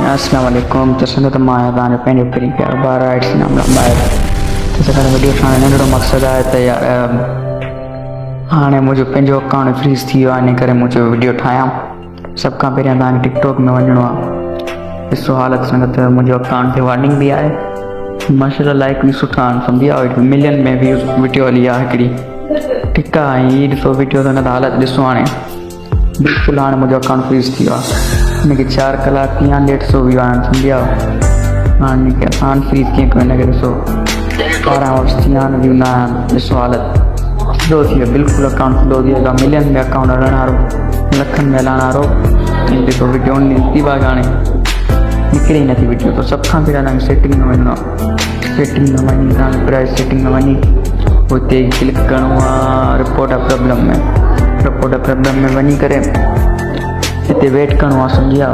अस्सलाम वालेकुम। तो संगत माया ताने पेंडे परी प्यार बार राइट्स नाम बाहर तो सकर वीडियो ठाणे नंढड़ो मकसद आहे त यार हाणे मुझे पंहिंजो अकाउंट फ्रीज थी वियो आहे, इन करे मुझे वीडियो ठाहियां। सब खां पहिरियां तव्हांखे टिकटॉक में वञिणो आहे। ॾिसो हालत संगत मुंहिंजो अकाउंट ते वार्निंग भी आहे, माशाल्लाह लाइक भी सुठा आहिनि, सम्झी विया मिलियन में व्यूज़ वीडियो हली आहे हिकिड़ी। ठीकु आहे, ऐं हीअ ॾिसो वीडियो संगत हालत ॾिसो हाणे बिल्कुलु हाणे मुंहिंजो अकाउंट फ्रीज थी वियो आहे। हिनखे 4 कलाक थी विया, 150 व्यू आहिनि, सम्झी विया। हाणे हिनखे असां फ्रीज कीअं कयूं, हिनखे ॾिसो 12 आवर्स थी विया आहिनि, व्यू न आहिनि। ॾिसो हालत स्लो थी वियो, बिल्कुलु अकाउंट स्लो थी वियो, मिलियन में अकाउंट हलण वारो, लखनि में हलण वारो। ऐं ॾिसो वीडियो थी वियो हाणे निकिरे ई नथी वीडियो। तो सभ खां पहिरियां तव्हांखे सेटिंग में वञिणो आहे। सेटिंग में वञी तव्हांखे प्राइस सेटिंग में वञी हुते क्लिक करिणो आहे रिपोर्ट अ प्रॉब्लम में। रिपोर्ट अ प्रॉब्लम में वञी करे हिते वेट करिणो आहे, सम्झी विया।